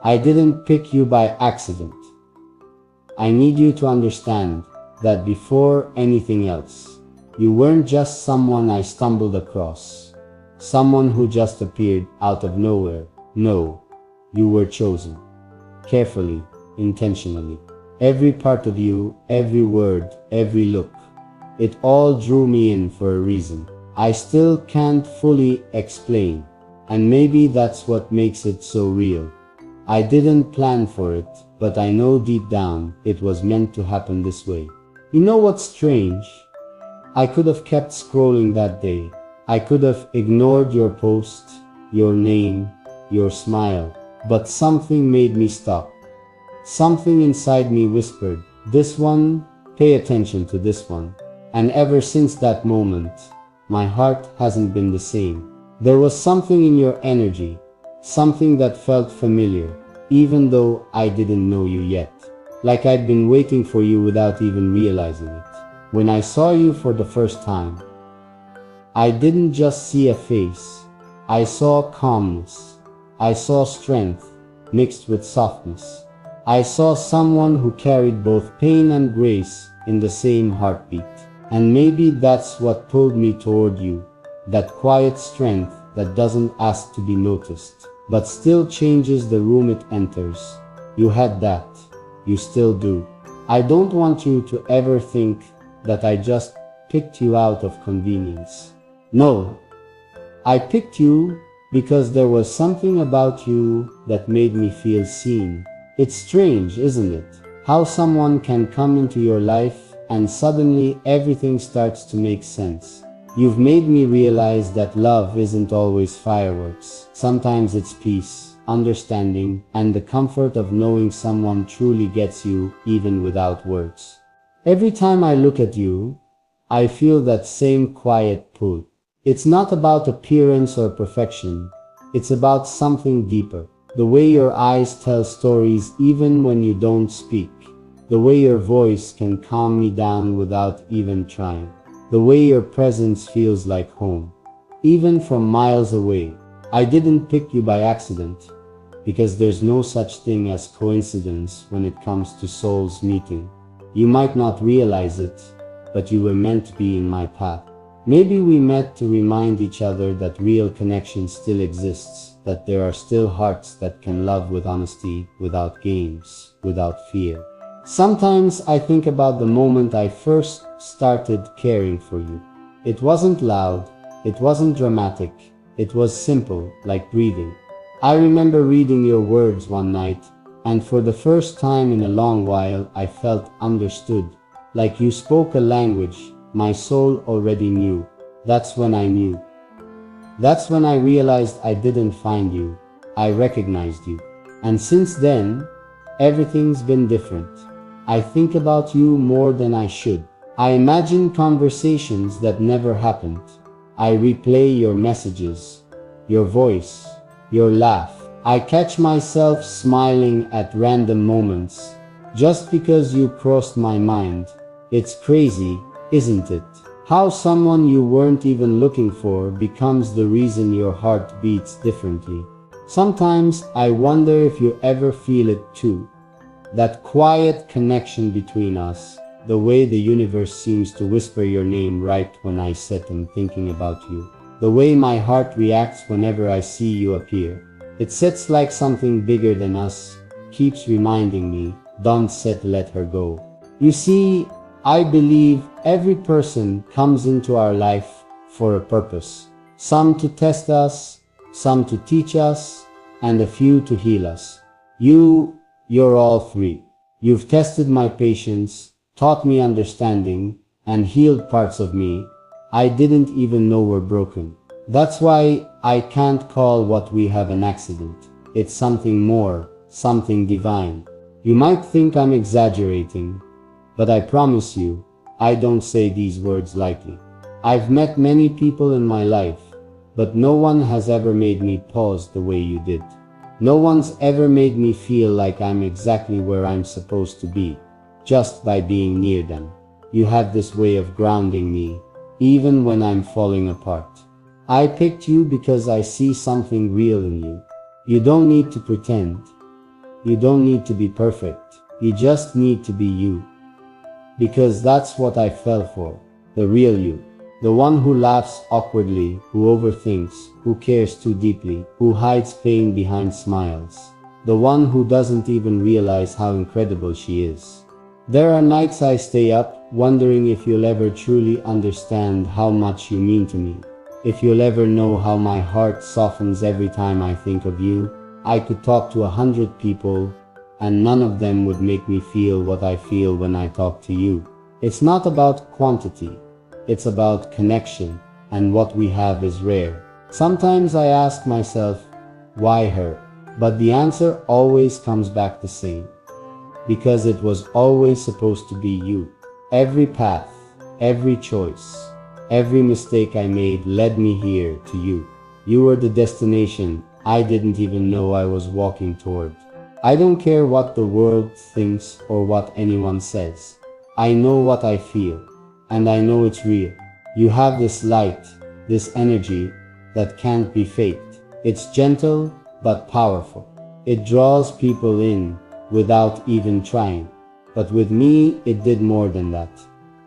I didn't pick you by accident. I need you to understand that before anything else, you weren't just someone I stumbled across, someone who just appeared out of nowhere. No, you were chosen. Carefully, intentionally. Every part of you, every word, every look, it all drew me in for a reason I still can't fully explain, and maybe that's what makes it so real. I didn't plan for it, but I know deep down it was meant to happen this way. You know what's strange? I could have kept scrolling that day. I could have ignored your post, your name, your smile, but something made me stop. Something inside me whispered, this one, pay attention to this one. And ever since that moment, my heart hasn't been the same. There was something in your energy, something that felt familiar, even though I didn't know you yet. Like I'd been waiting for you without even realizing it. When I saw you for the first time, I didn't just see a face. I saw calmness. I saw strength mixed with softness. I saw someone who carried both pain and grace in the same heartbeat. And maybe that's what pulled me toward you, that quiet strength that doesn't ask to be noticed, but still changes the room it enters. You had that. You still do. I don't want you to ever think that I just picked you out of convenience. No, I picked you because there was something about you that made me feel seen. It's strange, isn't it? How someone can come into your life and suddenly everything starts to make sense. You've made me realize that love isn't always fireworks. Sometimes it's peace, understanding, and the comfort of knowing someone truly gets you even without words. Every time I look at you, I feel that same quiet pull. It's not about appearance or perfection. It's about something deeper. The way your eyes tell stories even when you don't speak. The way your voice can calm me down without even trying. The way your presence feels like home, even from miles away. I didn't pick you by accident, because there's no such thing as coincidence when it comes to souls meeting. You might not realize it, but you were meant to be in my path. Maybe we met to remind each other that real connection still exists, that there are still hearts that can love with honesty, without games, without fear. Sometimes I think about the moment I first started caring for you. It wasn't loud, it wasn't dramatic, it was simple, like breathing. I remember reading your words one night, and for the first time in a long while I felt understood, like you spoke a language my soul already knew. That's when I knew. That's when I realized I didn't find you, I recognized you. And since then, everything's been different. I think about you more than I should. I imagine conversations that never happened. I replay your messages, your voice, your laugh. I catch myself smiling at random moments, just because you crossed my mind. It's crazy, isn't it? How someone you weren't even looking for becomes the reason your heart beats differently. Sometimes I wonder if you ever feel it too. That quiet connection between us, the way the universe seems to whisper your name right when I sit and thinking about you. The way my heart reacts whenever I see you appear. It sits like something bigger than us, keeps reminding me, don't let her go. You see, I believe every person comes into our life for a purpose. Some to test us, some to teach us, and a few to heal us. You're all three. You've tested my patience, taught me understanding, and healed parts of me I didn't even know were broken. That's why I can't call what we have an accident. It's something more, something divine. You might think I'm exaggerating, but I promise you, I don't say these words lightly. I've met many people in my life, but no one has ever made me pause the way you did. No one's ever made me feel like I'm exactly where I'm supposed to be, just by being near them. You have this way of grounding me, even when I'm falling apart. I picked you because I see something real in you. You don't need to pretend. You don't need to be perfect. You just need to be you. Because that's what I fell for. The real you. The one who laughs awkwardly, who overthinks, who cares too deeply, who hides pain behind smiles. The one who doesn't even realize how incredible she is. There are nights I stay up, wondering if you'll ever truly understand how much you mean to me. If you'll ever know how my heart softens every time I think of you. I could talk to 100 people, and none of them would make me feel what I feel when I talk to you. It's not about quantity. It's about connection, and what we have is rare. Sometimes I ask myself, why her? But the answer always comes back the same. Because it was always supposed to be you. Every path, every choice, every mistake I made led me here to you. You were the destination I didn't even know I was walking toward. I don't care what the world thinks or what anyone says. I know what I feel. And I know it's real. You have this light, this energy that can't be faked. It's gentle but powerful. It draws people in without even trying. But with me, it did more than that.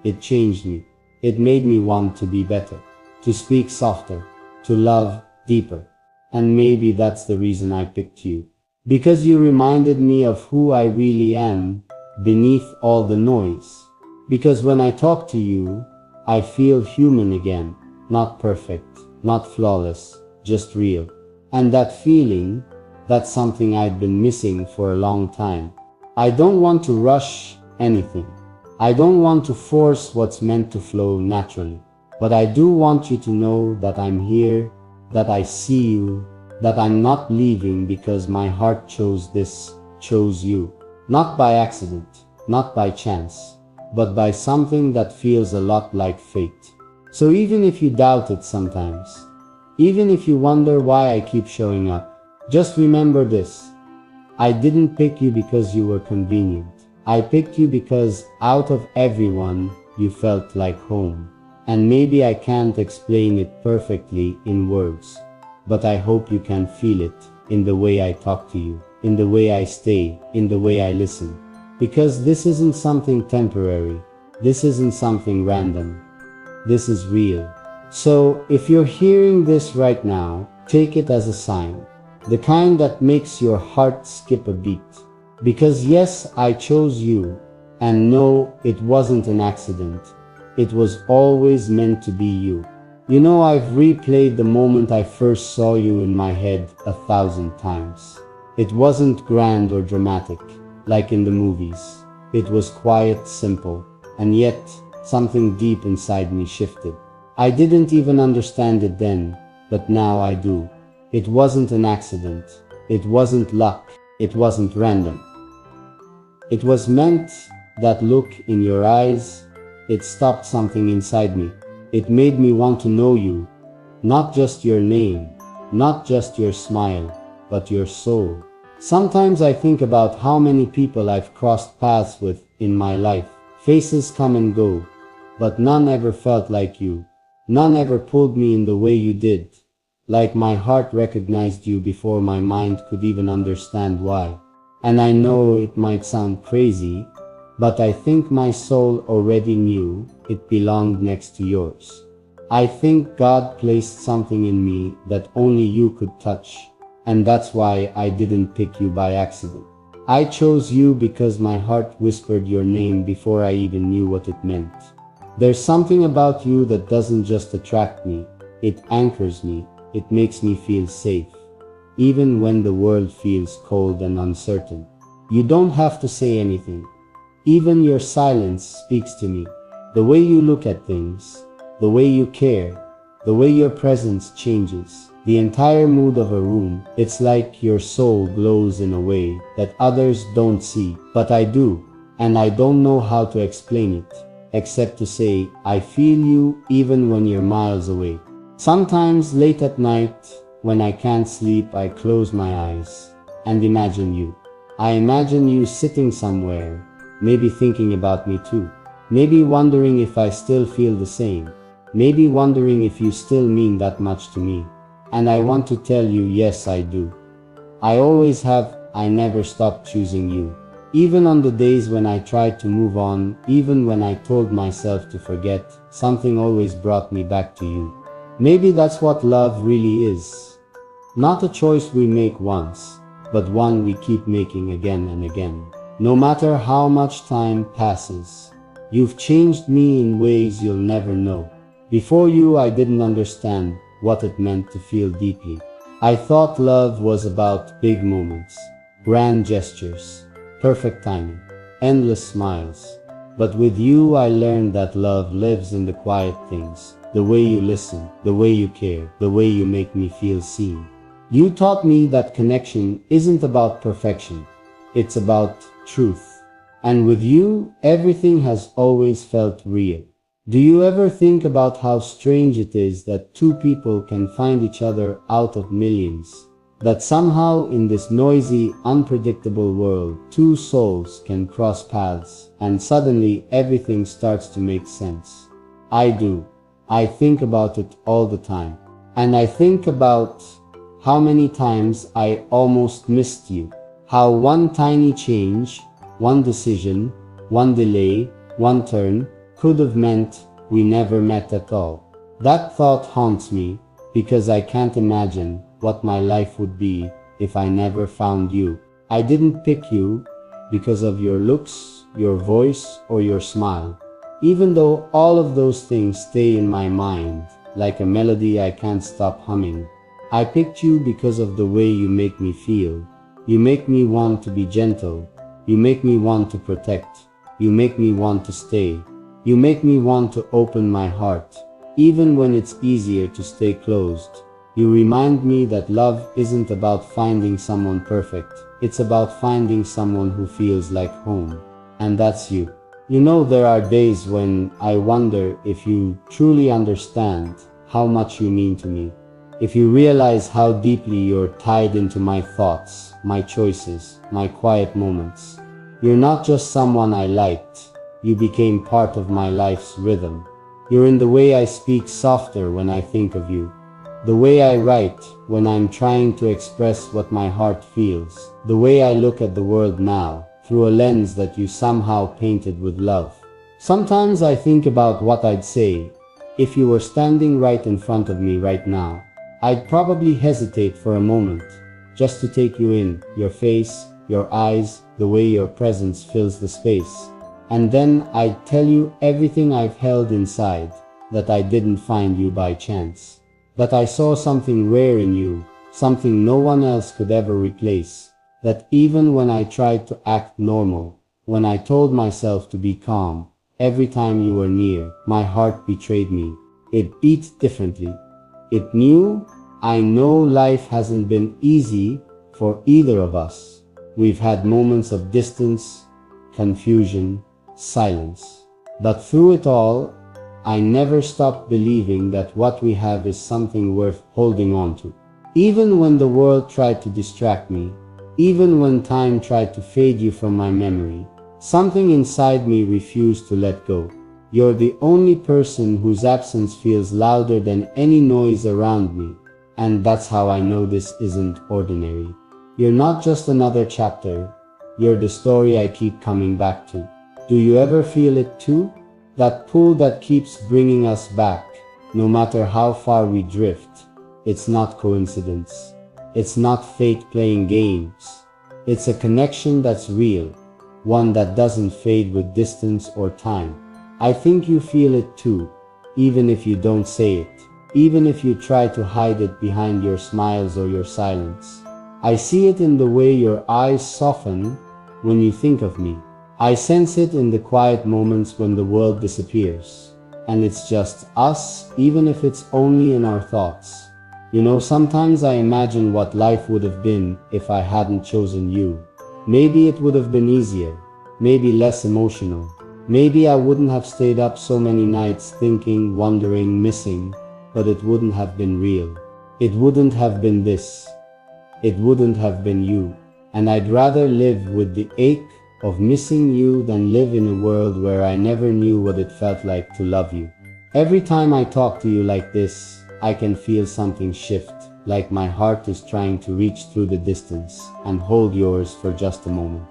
It changed me. It made me want to be better, to speak softer, to love deeper. And maybe that's the reason I picked you. Because you reminded me of who I really am beneath all the noise. Because when I talk to you, I feel human again, not perfect, not flawless, just real. And that feeling, that's something I'd been missing for a long time. I don't want to rush anything. I don't want to force what's meant to flow naturally. But I do want you to know that I'm here, that I see you, that I'm not leaving because my heart chose this, chose you. Not by accident, not by chance, but by something that feels a lot like fate. So even if you doubt it sometimes, even if you wonder why I keep showing up, just remember this. I didn't pick you because you were convenient. I picked you because out of everyone, you felt like home. And maybe I can't explain it perfectly in words, but I hope you can feel it in the way I talk to you, in the way I stay, in the way I listen. Because this isn't something temporary. This isn't something random. This is real. So if you're hearing this right now, take it as a sign. The kind that makes your heart skip a beat. Because yes, I chose you. And no, it wasn't an accident. It was always meant to be you. You know, I've replayed the moment I first saw you in my head 1,000 times. It wasn't grand or dramatic, like in the movies. It was quiet, simple, and yet something deep inside me shifted. I didn't even understand it then, but now I do. It wasn't an accident. It wasn't luck. It wasn't random. It was meant. That look in your eyes, it stopped something inside me. It made me want to know you. Not just your name, not just your smile, but your soul. Sometimes I think about how many people I've crossed paths with in my life. Faces come and go, but none ever felt like you. None ever pulled me in the way you did. Like my heart recognized you before my mind could even understand why. And I know it might sound crazy, but I think my soul already knew it belonged next to yours. I think God placed something in me that only you could touch. And that's why I didn't pick you by accident. I chose you because my heart whispered your name before I even knew what it meant. There's something about you that doesn't just attract me, it anchors me, it makes me feel safe. Even when the world feels cold and uncertain. You don't have to say anything. Even your silence speaks to me. The way you look at things, the way you care, the way your presence changes. The entire mood of a room, it's like your soul glows in a way that others don't see, but I do, and I don't know how to explain it, except to say, I feel you even when you're miles away. Sometimes late at night, when I can't sleep, I close my eyes and imagine you. I imagine you sitting somewhere, maybe thinking about me too, maybe wondering if I still feel the same, maybe wondering if you still mean that much to me. And I want to tell you, yes, I do. I always have, I never stopped choosing you. Even on the days when I tried to move on, even when I told myself to forget, something always brought me back to you. Maybe that's what love really is. Not a choice we make once, but one we keep making again and again. No matter how much time passes, you've changed me in ways you'll never know. Before you, I didn't understand what it meant to feel deeply. I thought love was about big moments, grand gestures, perfect timing, endless smiles. But with you, I learned that love lives in the quiet things, the way you listen, the way you care, the way you make me feel seen. You taught me that connection isn't about perfection, it's about truth. And with you, everything has always felt real. Do you ever think about how strange it is that two people can find each other out of millions? That somehow in this noisy, unpredictable world, two souls can cross paths, and suddenly everything starts to make sense. I do. I think about it all the time. And I think about how many times I almost missed you. How one tiny change, one decision, one delay, one turn, could have meant we never met at all. That thought haunts me, because I can't imagine what my life would be if I never found you. I didn't pick you because of your looks, your voice, or your smile. Even though all of those things stay in my mind, like a melody I can't stop humming. I picked you because of the way you make me feel. You make me want to be gentle. You make me want to protect. You make me want to stay. You make me want to open my heart, even when it's easier to stay closed. You remind me that love isn't about finding someone perfect. It's about finding someone who feels like home. And that's you. You know, there are days when I wonder if you truly understand how much you mean to me. If you realize how deeply you're tied into my thoughts, my choices, my quiet moments. You're not just someone I liked. You became part of my life's rhythm. You're in the way I speak softer when I think of you. The way I write when I'm trying to express what my heart feels. The way I look at the world now, through a lens that you somehow painted with love. Sometimes I think about what I'd say if you were standing right in front of me right now. I'd probably hesitate for a moment, just to take you in, your face, your eyes, the way your presence fills the space. And then I'd tell you everything I've held inside, that I didn't find you by chance. That I saw something rare in you, something no one else could ever replace. That even when I tried to act normal, when I told myself to be calm, every time you were near, my heart betrayed me. It beat differently. It knew. I know life hasn't been easy for either of us. We've had moments of distance, confusion, silence. But through it all, I never stopped believing that what we have is something worth holding on to. Even when the world tried to distract me, even when time tried to fade you from my memory, something inside me refused to let go. You're the only person whose absence feels louder than any noise around me. And that's how I know this isn't ordinary. You're not just another chapter. You're the story I keep coming back to. Do you ever feel it too? That pull that keeps bringing us back, no matter how far we drift. It's not coincidence. It's not fate playing games. It's a connection that's real, one that doesn't fade with distance or time. I think you feel it too, even if you don't say it, even if you try to hide it behind your smiles or your silence. I see it in the way your eyes soften when you think of me. I sense it in the quiet moments when the world disappears, and it's just us, even if it's only in our thoughts. You know, sometimes I imagine what life would have been if I hadn't chosen you. Maybe it would have been easier, maybe less emotional. Maybe I wouldn't have stayed up so many nights thinking, wondering, missing, but it wouldn't have been real. It wouldn't have been this. It wouldn't have been you. And I'd rather live with the ache of missing you than live in a world where I never knew what it felt like to love you. Every time I talk to you like this, I can feel something shift, like my heart is trying to reach through the distance and hold yours for just a moment.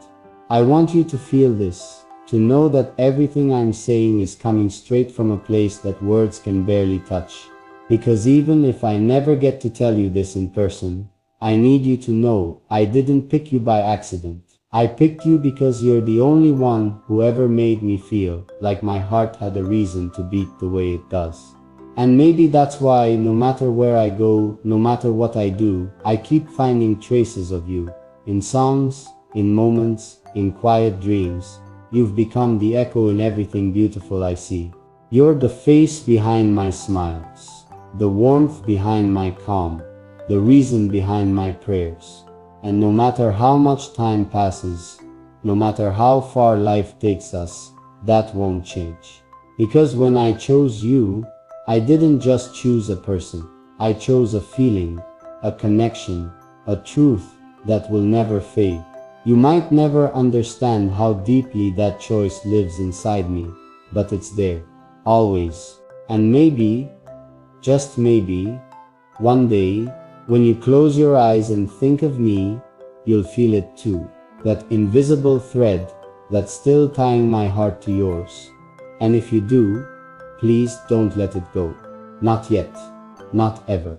I want you to feel this, to know that everything I'm saying is coming straight from a place that words can barely touch. Because even if I never get to tell you this in person, I need you to know I didn't pick you by accident. I picked you because you're the only one who ever made me feel like my heart had a reason to beat the way it does. And maybe that's why no matter where I go, no matter what I do, I keep finding traces of you. In songs, in moments, in quiet dreams. You've become the echo in everything beautiful I see. You're the face behind my smiles, the warmth behind my calm, the reason behind my prayers. And no matter how much time passes, no matter how far life takes us, that won't change. Because when I chose you, I didn't just choose a person. I chose a feeling, a connection, a truth that will never fade. You might never understand how deeply that choice lives inside me, but it's there, always. And maybe, just maybe, one day, when you close your eyes and think of me, you'll feel it too. That invisible thread that's still tying my heart to yours. And if you do, please don't let it go. Not yet. Not ever.